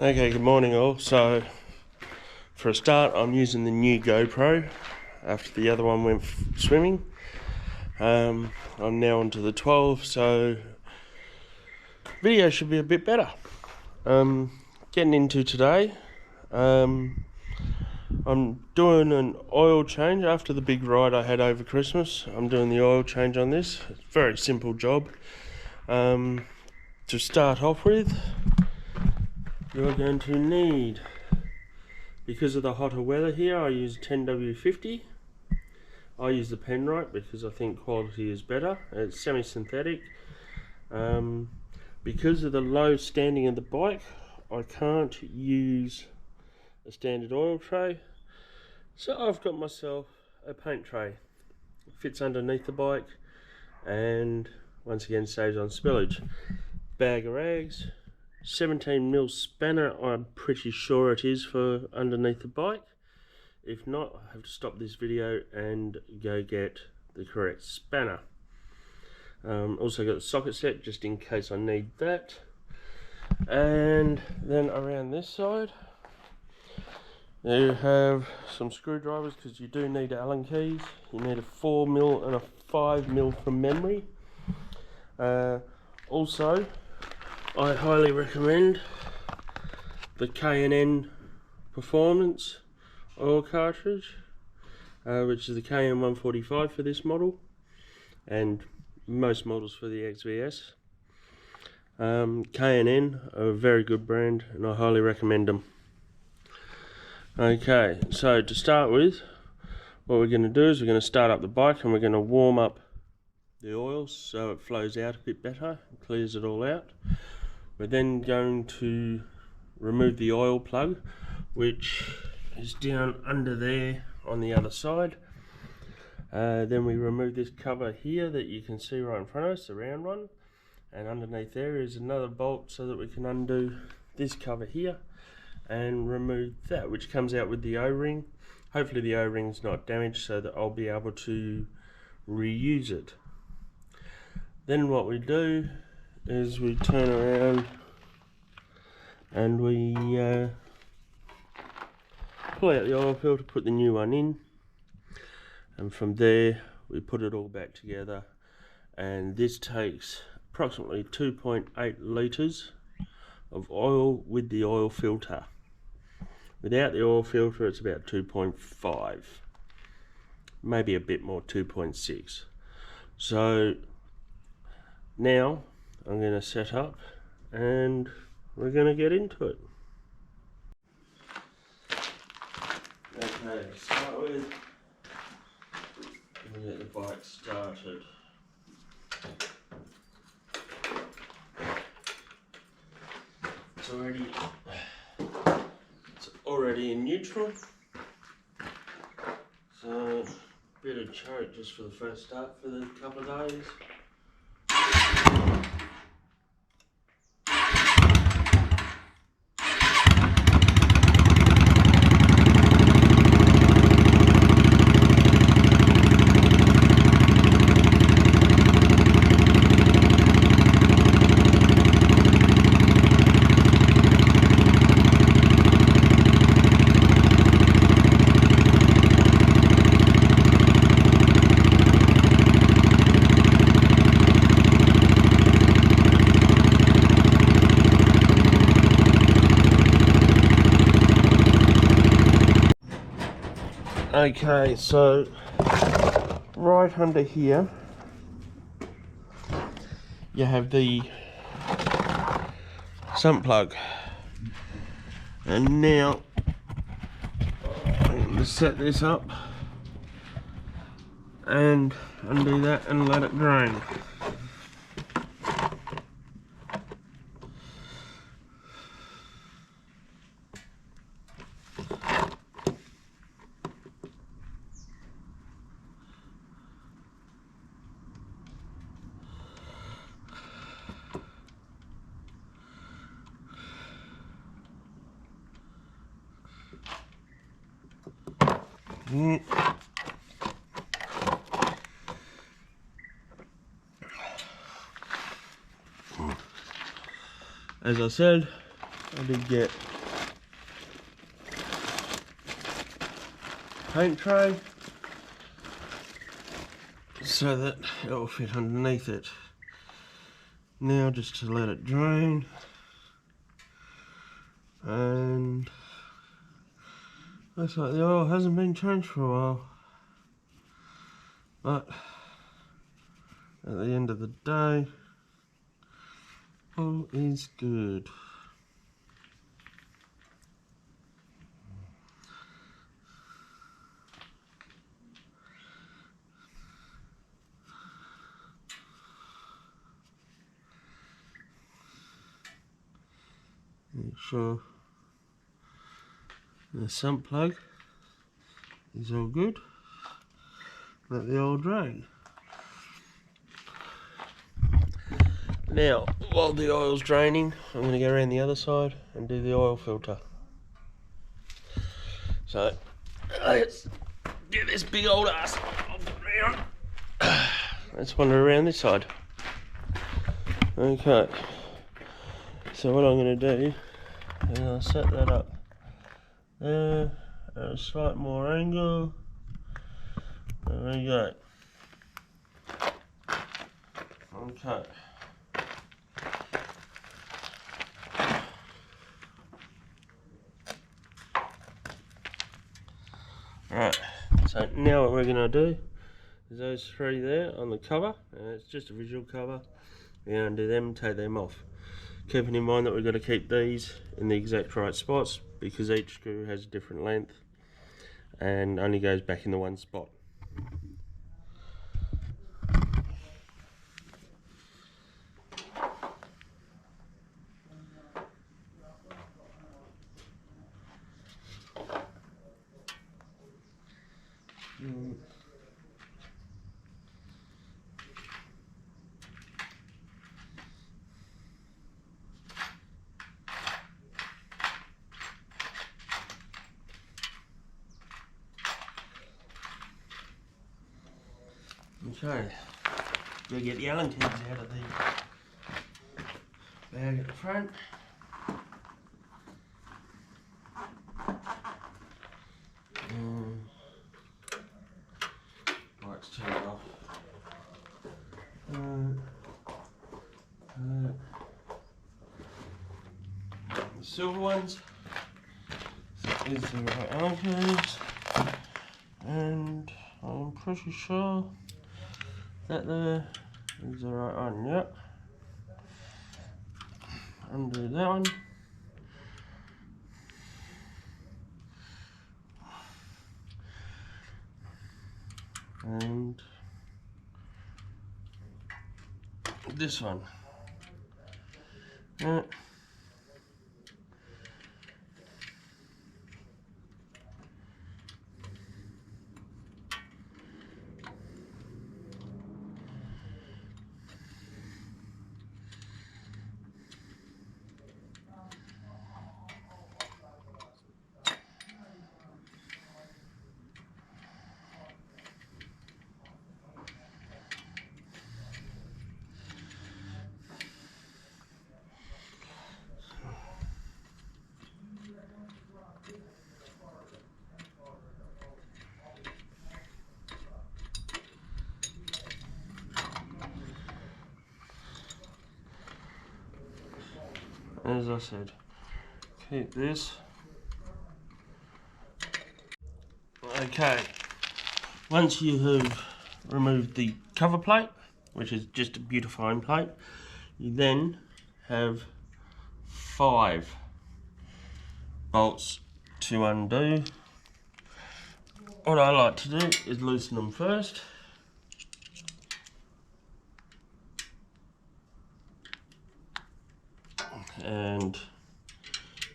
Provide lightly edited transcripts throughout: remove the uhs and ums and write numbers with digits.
Okay, good morning all. So for a start, I'm using the new GoPro after the other one went swimming. I'm now onto the 12, so video should be a bit better. Getting into today, I'm doing an oil change after the big ride I had over Christmas. I'm doing the oil change on this. It's a very simple job. To start off with, you're going to need, because of the hotter weather here, I use 10W50. I use the Penrite because I think quality is better. It's semi-synthetic. Because of the low standing of the bike, I can't use a standard oil tray, so I've got myself a paint tray. It fits underneath the bike and once again saves on spillage. Bag of rags, 17mm spanner, I'm pretty sure it is, for underneath the bike. If not, I have to stop this video and go get the correct spanner. Also got the socket set just in case I need that. And then around this side you have some screwdrivers, because you do need Allen keys. You need a 4mm and a 5mm from memory. Also, I highly recommend the K&N Performance oil cartridge, which is the KN145 for this model and most models for the XVS. K&N are a very good brand and I highly recommend them. Okay, so to start with, what we're going to do is we're going to start up the bike and we're going to warm up the oil so it flows out a bit better and clears it all out. We're then going to remove the oil plug, which is down under there on the other side. Then we remove this cover here that you can see right in front of us, the round one, and underneath there is another bolt so that we can undo this cover here and remove that, which comes out with the O-ring. Hopefully the O-ring's not damaged so that I'll be able to reuse it. Then what we do is we turn around and we pull out the oil filter, put the new one in, and from there we put it all back together, and this takes approximately 2.8 litres of oil with the oil filter. Without the oil filter it's about 2.5, maybe a bit more, 2.6. So now I'm going to set up and we're going to get into it. Okay, to start with, we'll get the bike started. It's already in neutral, so a bit of choke just for the first start for the couple of days. Okay, so right under here you have the sump plug, and now I'm going to set this up and undo that and let it drain. As I said, I did get paint tray so that it will fit underneath it. Now just to let it drain, and looks like the oil hasn't been changed for a while, but at the end of the day, all is good. Make sure the sump plug is all good. Let the oil drain. Now, while the oil's draining, I'm going to go around the other side and do the oil filter. So, let's get this big old ass off the ground. Let's wander around this side. Okay. So what I'm going to do is I'll set that up there at a slight more angle. There we go. Okay. Right, so now what we're going to do is those three there on the cover, and it's just a visual cover, we're going to do them and take them off. Keeping in mind that we've got to keep these in the exact right spots because each screw has a different length and only goes back in the one spot. Okay, we'll get the Allen keys out of the bag at the front. Lights turned off. The silver ones. These are the right Allen keys, and I'm pretty sure that there is the right one. Yep. Undo that one. And this one. Yeah. As I said, keep this. Okay, once you have removed the cover plate, which is just a beautifying plate, you then have 5 bolts to undo. What I like to do is loosen them first. And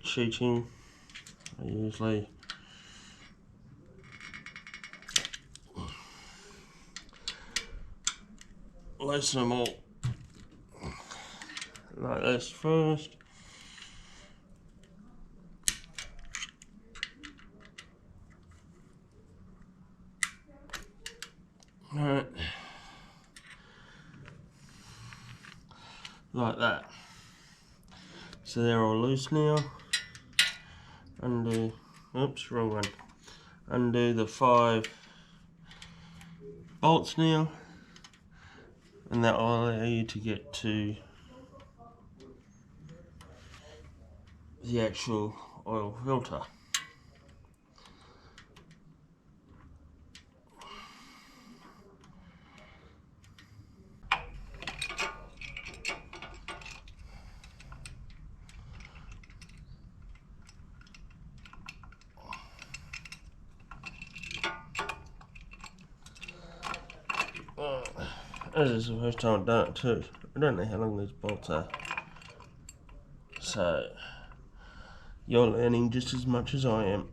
cheating, I usually loosen them all like this first. Right, like that. So they're all loose now. Undo, oops, wrong one. undo the 5 bolts now, and that will allow you to get to the actual oil filter. This is the first time I've done it too. I don't know how long these bolts are. So, you're learning just as much as I am.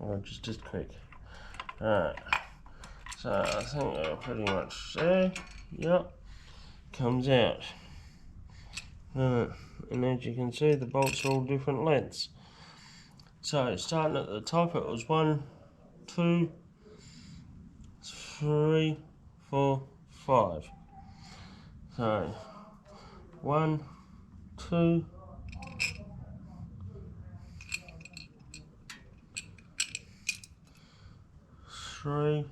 Oh, just as quick. Alright. So, I think they're pretty much there. Yep. Comes out. And as you can see, the bolts are all different lengths. So, starting at the top, it was 1, 2, 3, 4, 5. So 1, 2, 3,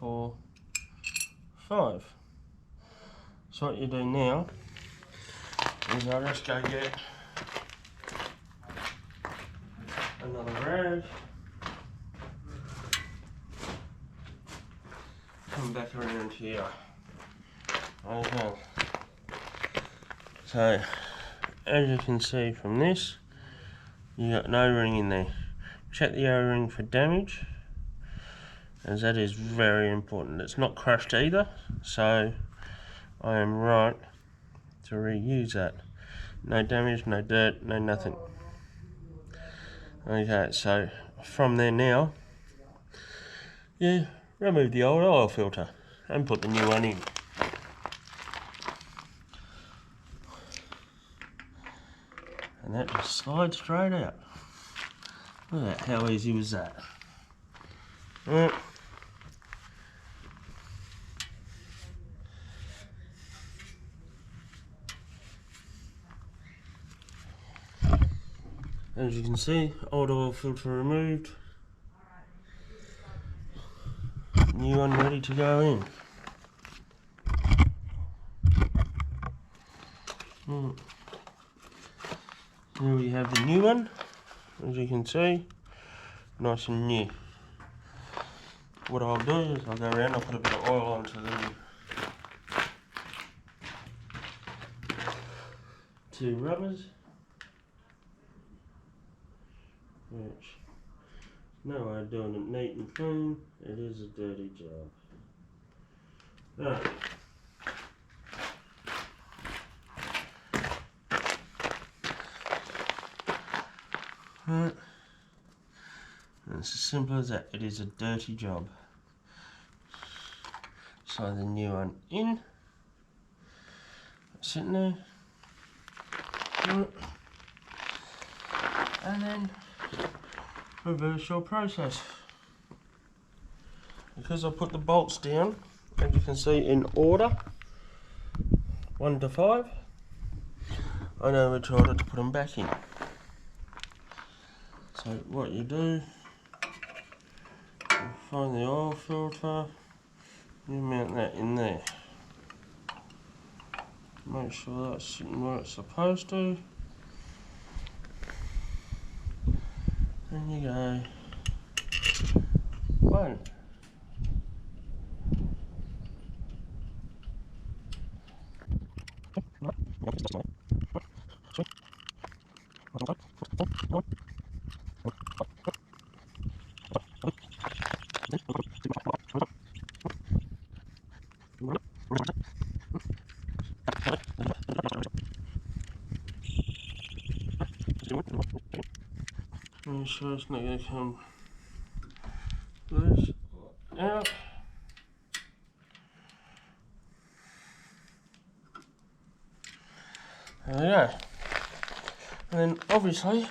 4, 5. So what you do now is I'll just go get another rag. Come back around here. Okay. So, as you can see from this, you got an O-ring in there. Check the O-ring for damage, as that is very important. It's not crushed either, so I am right to reuse that. No damage, no dirt, no nothing. Okay, so from there now, you remove the old oil filter and put the new one in. And that just slides straight out. Look at that, how easy was that? Right. As you can see, old oil filter removed. New one ready to go in. Here we have the new one, as you can see, nice and new. What I'll do is I'll go around, I'll put a bit of oil onto the two rubbers, which, no way of doing it neat and clean, it is a dirty job. Right. Right. And it's as simple as that. It is a dirty job. So the new one in, sitting there, and then reverse your process. Because I put the bolts down, as you can see, in order, 1 to 5, I know which order to put them back in. So what you do, you find the oil filter, you mount that in there. Make sure that's sitting where it's supposed to. And you go 1. Make sure it's not going to come loose out. There we go. And then obviously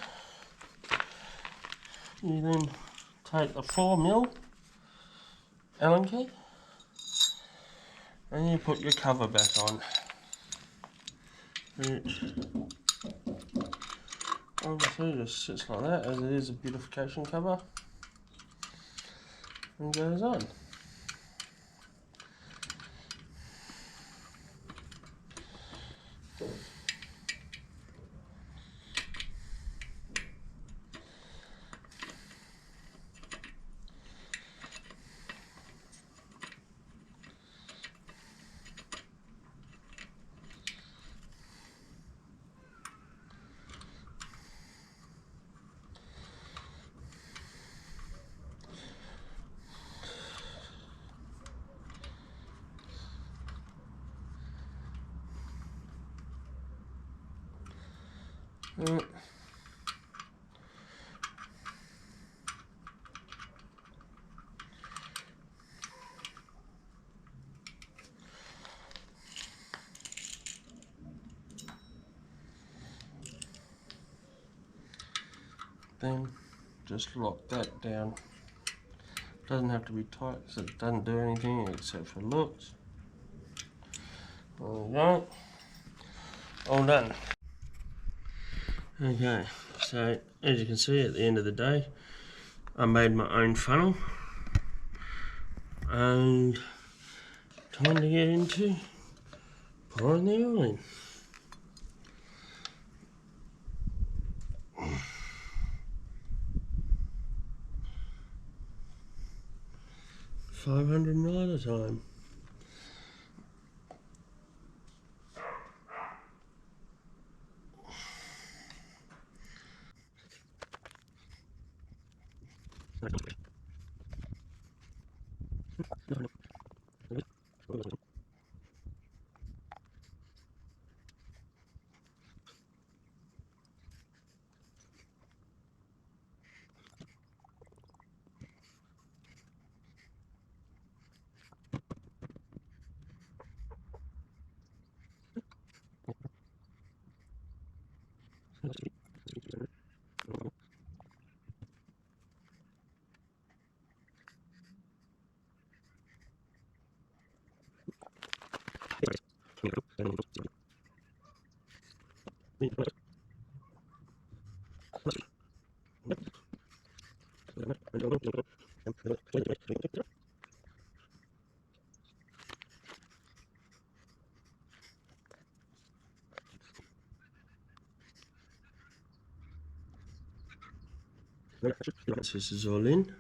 you then take the 4mm Allen key and you put your cover back on, which obviously just sits like that, as it is a beautification cover, and goes on. Then just lock that down. Doesn't have to be tight because it doesn't do anything except for looks. There we go. All done. Okay, so as you can see at the end of the day, I made my own funnel. And time to get into pouring the oil in. $500 at a time. This is all in.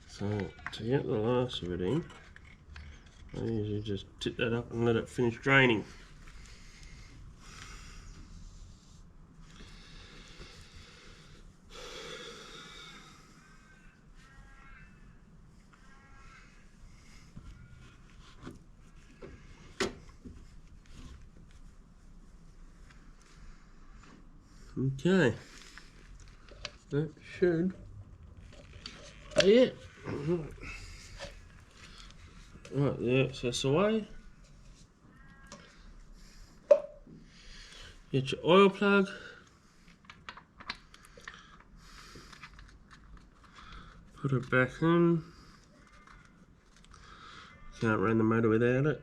So to get the last of it in, I usually just tip that up and let it finish draining. Okay, that should be it. Right, the excess away. Get your oil plug. Put it back in. Can't run the motor without it.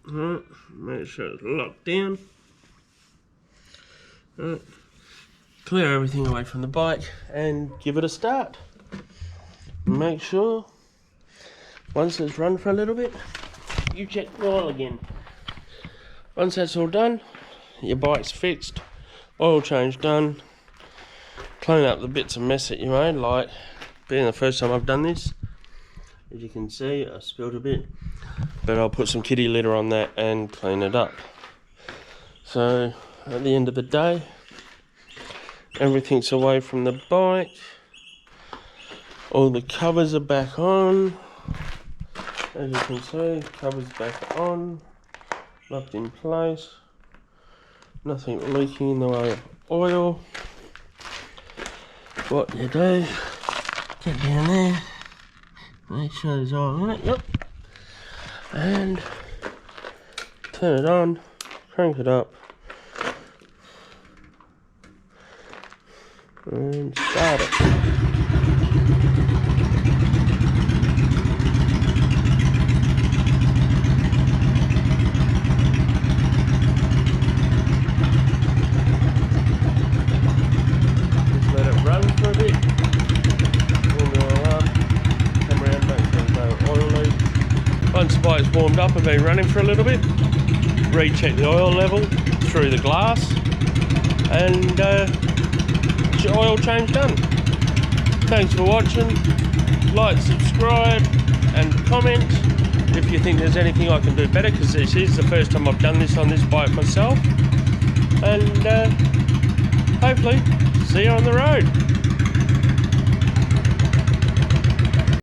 Right, make sure it's locked down. Right. Clear everything away from the bike and give it a start. Make sure once it's run for a little bit, you check the oil again. Once that's all done, your bike's fixed, oil change done. Clean up the bits of mess that you made, like being the first time I've done this. As you can see, I spilled a bit, but I'll put some kitty litter on that and clean it up. So at the end of the day, everything's away from the bike. All the covers are back on. As you can see, covers back on, locked in place. Nothing leaking in the way of oil. What you do, get down there, make sure there's oil in it, yep. And turn it on, crank it up, and start it. Once the bike's warmed up and been running for a little bit, recheck the oil level through the glass, and it's your oil change done. Thanks for watching. Like, subscribe and comment if you think there's anything I can do better, because this is the first time I've done this on this bike myself. And hopefully see you on the road.